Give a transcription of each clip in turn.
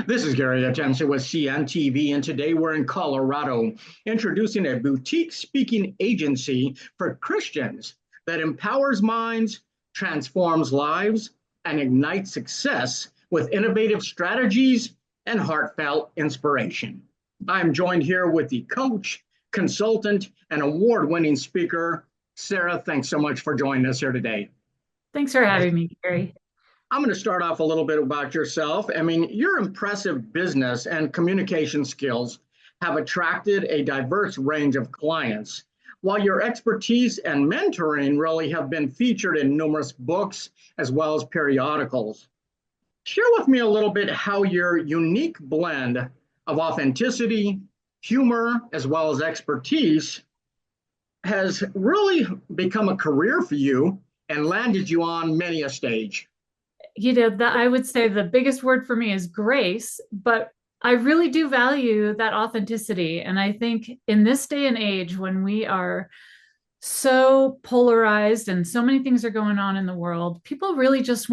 This is Gary Atencio with CNTV, and today we're in Colorado introducing a boutique speaking agency for Christians that empowers minds, transforms lives, and ignites success with innovative strategies and heartfelt inspiration. I'm joined here with the coach, consultant, and award-winning speaker, Sara. Thanks so much for joining us here today. Thanks for having me, Gary. I'm going to start off a little bit about yourself. I mean, your impressive business and communication skills have attracted a diverse range of clients, while your expertise and mentoring really have been featured in numerous books as well as periodicals. Share with me a little bit how your unique blend of authenticity, humor, as well as expertise has really become a career for you and landed you on many a stage. I would say the biggest word for me is grace, but I really do value that authenticity. And I think in this day and age, when we are so polarized and so many things are going on in the world, people really just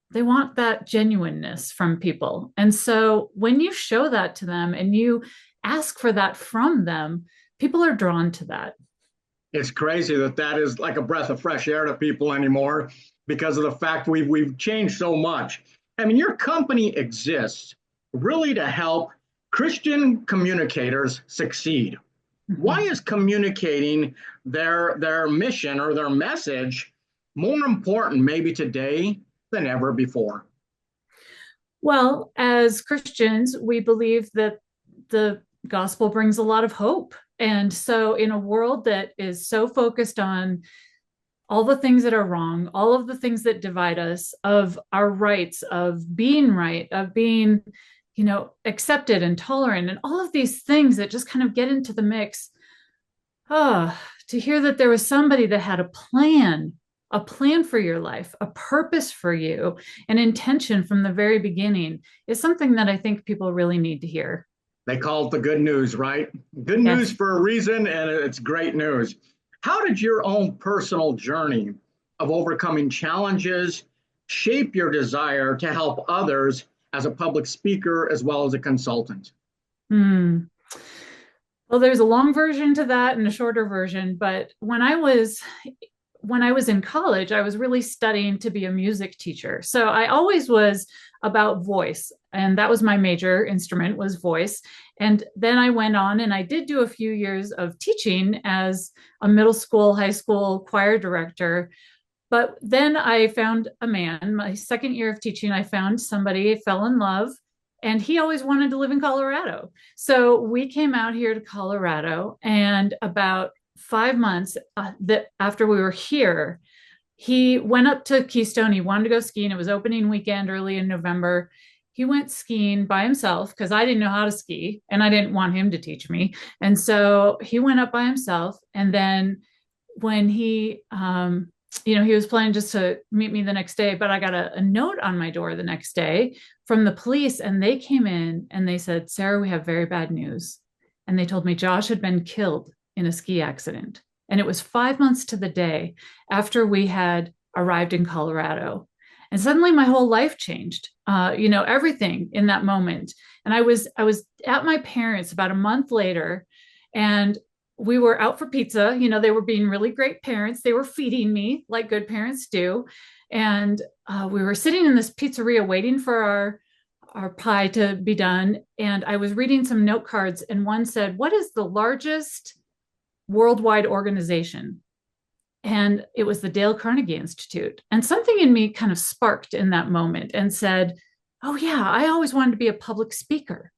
they want that genuineness from people. And so when you show that to them and you ask for that from them, people are drawn to that. It's crazy that is like a breath of fresh air to people anymore because of the fact we've changed so much. I mean, your company exists really to help Christian communicators succeed. Mm-hmm. Why is communicating their mission or their message more important maybe today than ever before? Well, as Christians, we believe that the gospel brings a lot of hope. And so in a world that is so focused on all the things that are wrong, all of the things that divide us, of our rights, of being right, of being, accepted and tolerant, and all of these things that just kind of get into the mix. To hear that there was somebody that had a plan for your life, a purpose for you, an intention from the very beginning is something that I think people really need to hear. They call it the good news, right? Good news for a reason, and it's great news. How did your own personal journey of overcoming challenges shape your desire to help others as a public speaker as well as a consultant? Well, there's a long version to that and a shorter version, but when I was in college, I was really studying to be a music teacher. So I always was about voice, and that was my major instrument, was voice. And then I went on and I did do a few years of teaching as a middle school, high school choir director. But then I found a man, my second year of teaching, I found somebody, fell in love, and he always wanted to live in Colorado. So we came out here to Colorado, and about 5 months after we were here, he went up to Keystone. He wanted to go skiing. It was opening weekend early in November. He went skiing by himself because I didn't know how to ski and I didn't want him to teach me. And so he went up by himself. And then when he was planning just to meet me the next day, but I got a note on my door the next day from the police, and they came in and they said, "Sara, we have very bad news." And they told me Josh had been killed in a ski accident. And it was 5 months to the day after we had arrived in Colorado. And suddenly my whole life changed, everything in that moment. And I was at my parents' about a month later, and we were out for pizza. They were being really great parents. They were feeding me like good parents do. And we were sitting in this pizzeria waiting for our pie to be done. And I was reading some note cards, and one said, "What is the largest worldwide organization?" And it was the Dale Carnegie Institute. And something in me kind of sparked in that moment and said, "Oh yeah, I always wanted to be a public speaker."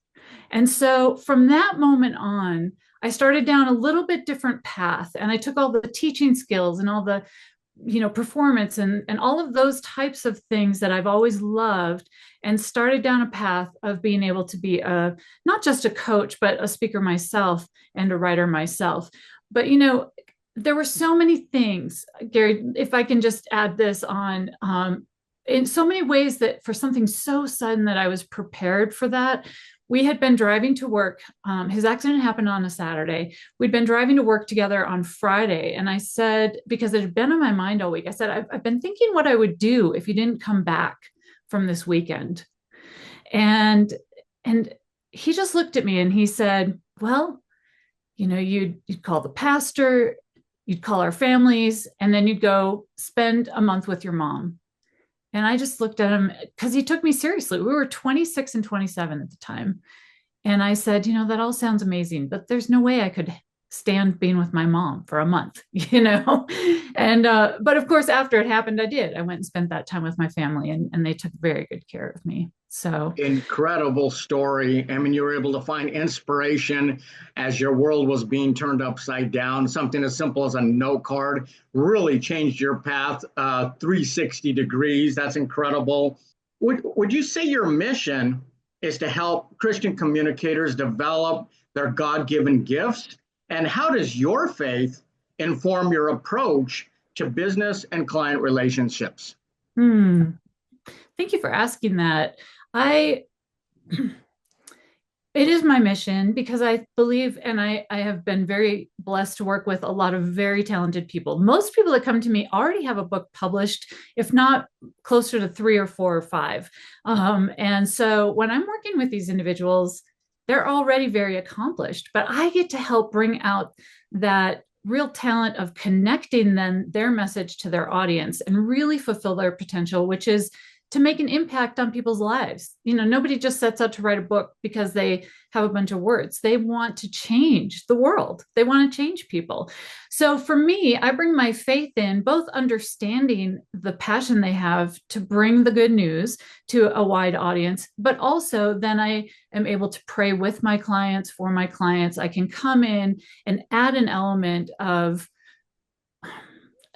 And so from that moment on, I started down a little bit different path, and I took all the teaching skills and all the performance and all of those types of things that I've always loved, and started down a path of being able to be not just a coach, but a speaker myself and a writer myself. But there were so many things, Gary, if I can just add this on, in so many ways that for something so sudden that I was prepared for that. We had been driving to work. His accident happened on a Saturday. We'd been driving to work together on Friday. And I said, because it had been on my mind all week, I said, I've been thinking what I would do if you didn't come back from this weekend. And and he just looked at me and he said, well, you'd call the pastor, you'd call our families, and then you'd go spend a month with your mom. And I just looked at him because he took me seriously. We were 26 and 27 at the time. And I said, that all sounds amazing, but there's no way I could stand being with my mom for a month, And, but of course, after it happened, I did. I went and spent that time with my family, and they took very good care of me. So, Incredible story. I mean, you were able to find inspiration as your world was being turned upside down. Something as simple as a note card really changed your path 360 degrees. That's incredible. Would you say your mission is to help Christian communicators develop their God-given gifts? And how does your faith inform your approach to business and client relationships? thank you for asking that. I It is my mission because I believe, and I have been very blessed to work with a lot of very talented people. Most people that come to me already have a book published, if not closer to 3 or 4 or 5. And so when I'm working with these individuals, they're already very accomplished, but I get to help bring out that real talent of connecting then their message to their audience and really fulfill their potential, which is to make an impact on people's lives. Nobody just sets out to write a book because they have a bunch of words. They want to change the world. They want to change people. So for me, I bring my faith in both understanding the passion they have to bring the good news to a wide audience, but also then I am able to pray with my clients, for my clients. I can come in and add an element of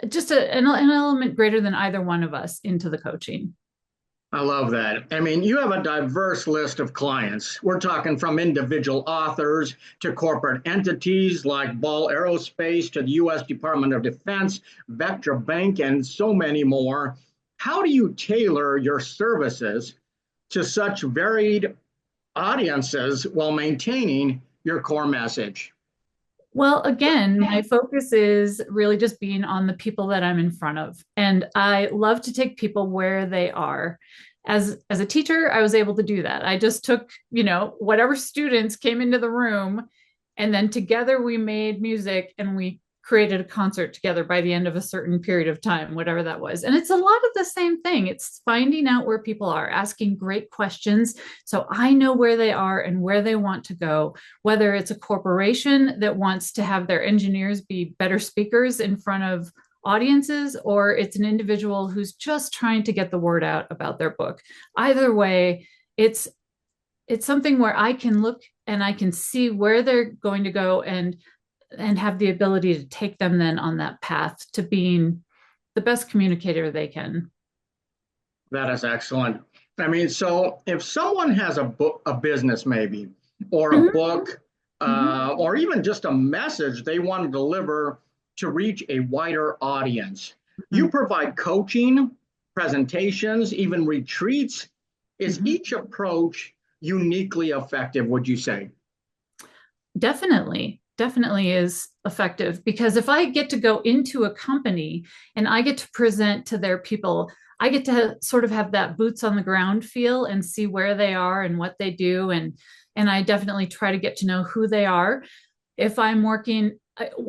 just an element greater than either one of us into the coaching. I love that. I mean, you have a diverse list of clients. We're talking from individual authors to corporate entities like Ball Aerospace to the U.S. Department of Defense, Vectra Bank, and so many more. How do you tailor your services to such varied audiences while maintaining your core message? Well, again, my focus is really just being on the people that I'm in front of. And I love to take people where they are. As a teacher, I was able to do that. I just took, whatever students came into the room, and then together we made music and we created a concert together by the end of a certain period of time, whatever that was. And it's a lot of the same thing. It's finding out where people are, asking great questions so I know where they are and where they want to go, whether it's a corporation that wants to have their engineers be better speakers in front of audiences, or it's an individual who's just trying to get the word out about their book. Either way, it's something where I can look and I can see where they're going to go and have the ability to take them then on that path to being the best communicator they can. That is excellent. I mean, so if someone has a book, a business maybe, or a book, or even just a message they want to deliver to reach a wider audience, you provide coaching, presentations, even retreats. Is each approach uniquely effective, would you say? Definitely is effective, because if I get to go into a company and I get to present to their people, I get to sort of have that boots on the ground feel and see where they are and what they do. And I definitely try to get to know who they are. If I'm working,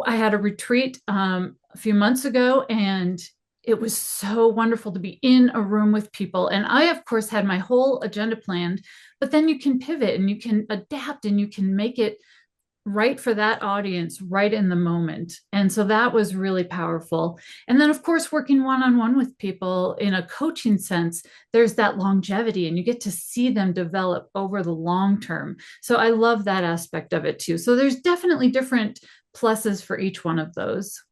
I had a retreat a few months ago, and it was so wonderful to be in a room with people. And I, of course, had my whole agenda planned, but then you can pivot and you can adapt and you can make it right for that audience right in the moment. And so that was really powerful. And then, of course, working one-on-one with people in a coaching sense, there's that longevity and you get to see them develop over the long term. So I love that aspect of it too. So there's definitely different pluses for each one of those.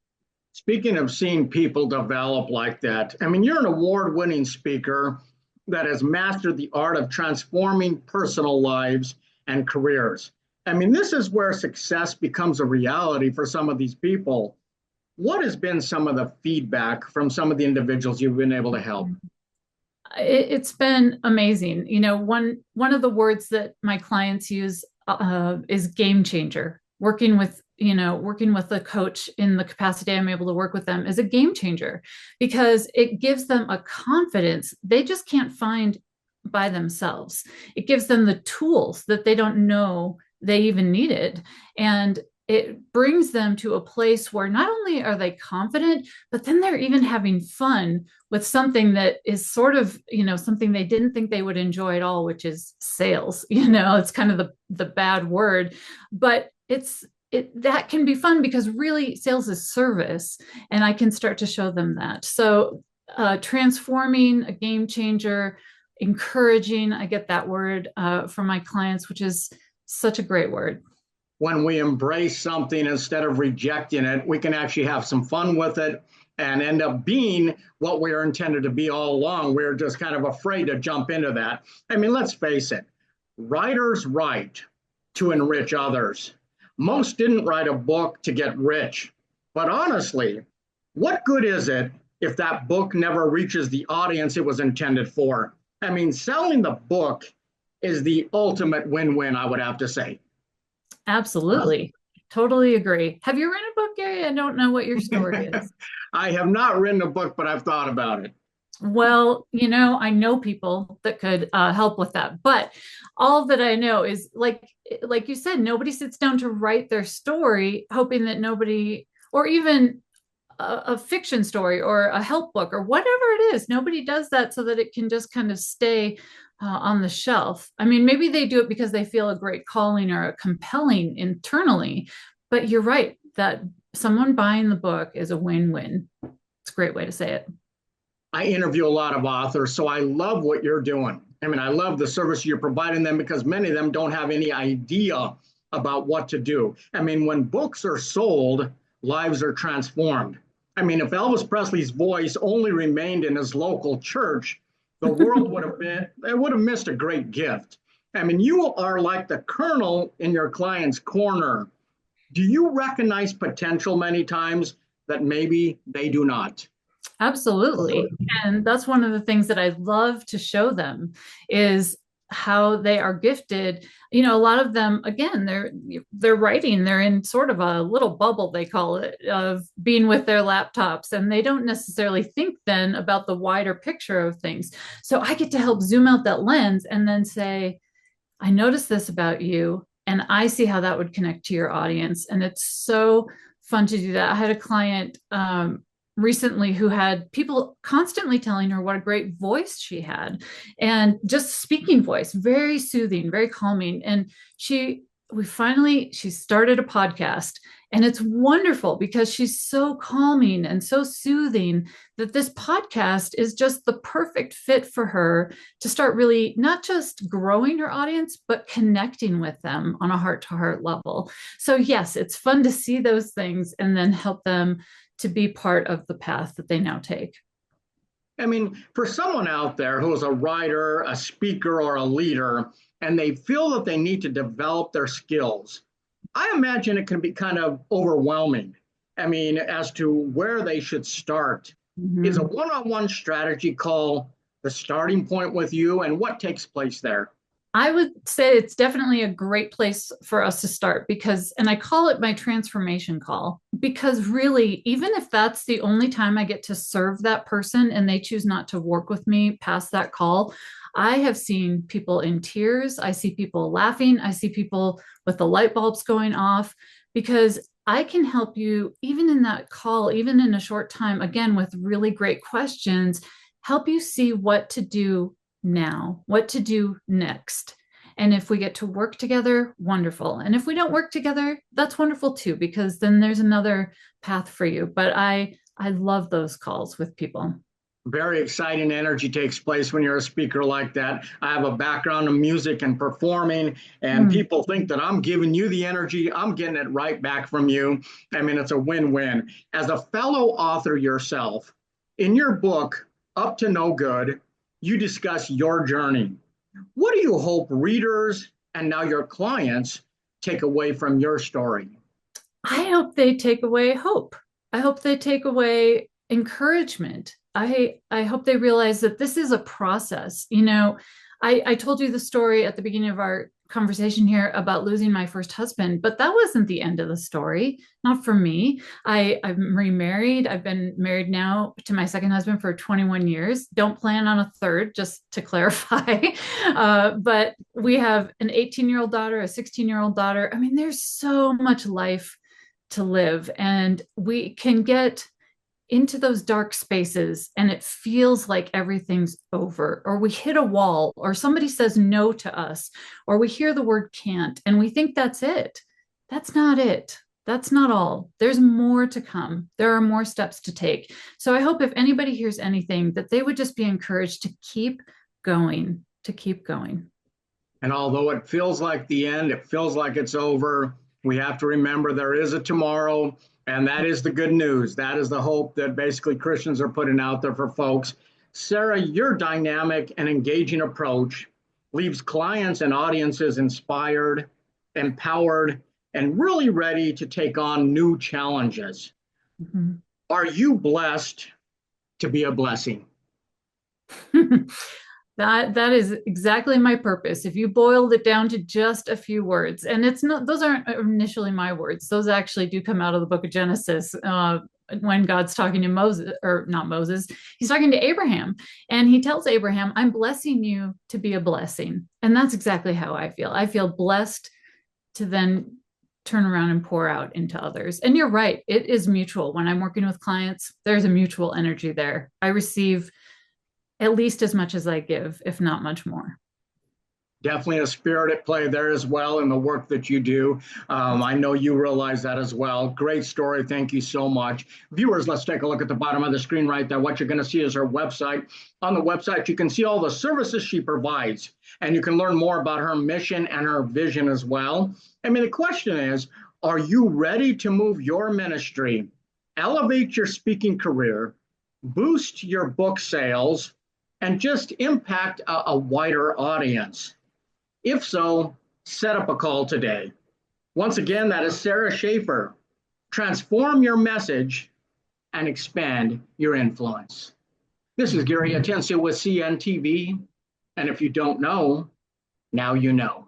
Speaking of seeing people develop like that, I mean, you're an award-winning speaker that has mastered the art of transforming personal lives and careers. I mean, this is where success becomes a reality for some of these people. What has been some of the feedback from some of the individuals you've been able to help? It's been amazing. One of the words that my clients use is game changer. Working with a coach in the capacity I'm able to work with them is a game changer, because it gives them a confidence they just can't find by themselves. It gives them the tools that they don't know they even needed. And it brings them to a place where not only are they confident, but then they're even having fun with something that is sort of, something they didn't think they would enjoy at all, which is sales. It's kind of the bad word, but that can be fun because really sales is service, and I can start to show them that. So transforming, a game changer, encouraging, I get that word from my clients, which is such a great word. When we embrace something instead of rejecting it, we can actually have some fun with it and end up being what we are intended to be all along. We're just kind of afraid to jump into that. I mean, let's face it, writers write to enrich others. Most didn't write a book to get rich. But honestly, what good is it if that book never reaches the audience it was intended for? I mean, selling the book is the ultimate win-win, I would have to say. Absolutely. Totally agree. Have you written a book, Gary? I don't know what your story is. I have not written a book, but I've thought about it. Well, I know people that could help with that, but all that I know is like you said, nobody sits down to write their story hoping that nobody, or even a fiction story or a help book or whatever it is, nobody does that so that it can just kind of stay on the shelf. I mean, maybe they do it because they feel a great calling or a compelling internally, but you're right that someone buying the book is a win-win. It's a great way to say it. I interview a lot of authors, so I love what you're doing. I mean, I love the service you're providing them because many of them don't have any idea about what to do. I mean, when books are sold, lives are transformed. I mean, if Elvis Presley's voice only remained in his local church, the world would have missed a great gift. I mean, you are like the colonel in your client's corner. Do you recognize potential many times that maybe they do not? Absolutely. And that's one of the things that I love to show them is how they are gifted. A lot of them, again, they're writing, they're in sort of a little bubble, they call it, of being with their laptops, and they don't necessarily think then about the wider picture of things. So I get to help zoom out that lens and then say, I noticed this about you, and I see how that would connect to your audience. And it's so fun to do that. I had a client recently who had people constantly telling her what a great voice she had, and just speaking voice, very soothing, very calming. And she started a podcast, and it's wonderful because she's so calming and so soothing that this podcast is just the perfect fit for her to start really not just growing her audience, but connecting with them on a heart-to-heart level. So yes, it's fun to see those things and then help them to be part of the path that they now take. I mean, for someone out there who is a writer, a speaker, or a leader, and they feel that they need to develop their skills, I imagine it can be kind of overwhelming. I mean, as to where they should start. Mm-hmm. Is a one-on-one strategy call the starting point with you, and what takes place there? I would say it's definitely a great place for us to start and I call it my transformation call, because really, even if that's the only time I get to serve that person and they choose not to work with me past that call, I have seen people in tears. I see people laughing. I see people with the light bulbs going off, because I can help you even in that call, even in a short time, again, with really great questions, help you see what to do now, what to do next. And if we get to work together, wonderful. And if we don't work together, that's wonderful too, because then there's another path for you. But I love those calls with people. Very exciting energy takes place when you're a speaker like that. I have a background in music and performing, and people think that I'm giving you the energy. I'm getting it right back from you. I mean, it's a win-win. As a fellow author yourself, in your book, Up to No Good, you discuss your journey. What do you hope readers and now your clients take away from your story? I hope they take away hope. I hope they take away encouragement. I hope they realize that this is a process. I told you the story at the beginning of our conversation here about losing my first husband, but that wasn't the end of the story. Not for me. I'm remarried. I've been married now to my second husband for 21 years. Don't plan on a third, just to clarify. But we have an 18-year-old daughter, a 16-year-old daughter. I mean, there's so much life to live, and we can get into those dark spaces and it feels like everything's over, or we hit a wall, or somebody says no to us, or we hear the word can't and we think that's it. That's not it. That's not all. There's more to come. There are more steps to take. So I hope if anybody hears anything, that they would just be encouraged to keep going, to keep going. And although it feels like the end, it feels like it's over, we have to remember there is a tomorrow. And that is the good news. That is the hope that basically Christians are putting out there for folks. Sara, your dynamic and engaging approach leaves clients and audiences inspired, empowered, and really ready to take on new challenges. Mm-hmm. Are you blessed to be a blessing? That is exactly my purpose. If you boiled it down to just a few words, and it's not, those aren't initially my words. Those actually do come out of the book of Genesis, when God's talking to Moses, or not Moses, he's talking to Abraham, and he tells Abraham, I'm blessing you to be a blessing. And that's exactly how I feel. I feel blessed to then turn around and pour out into others. And you're right, it is mutual. When I'm working with clients, there's a mutual energy there. I receive at least as much as I give, if not much more. Definitely a spirit at play there as well in the work that you do. I know you realize that as well. Great story. Thank you so much. Viewers, let's take a look at the bottom of the screen right there. What you're going to see is her website. On the website, you can see all the services she provides, and you can learn more about her mission and her vision as well. I mean, the question is, are you ready to move your ministry, elevate your speaking career, boost your book sales, and just impact a wider audience? If so, set up a call today. Once again, that is Sara Schaffer. Transform your message and expand your influence. This is Gary Atencio with CNTV. And if you don't know, now you know.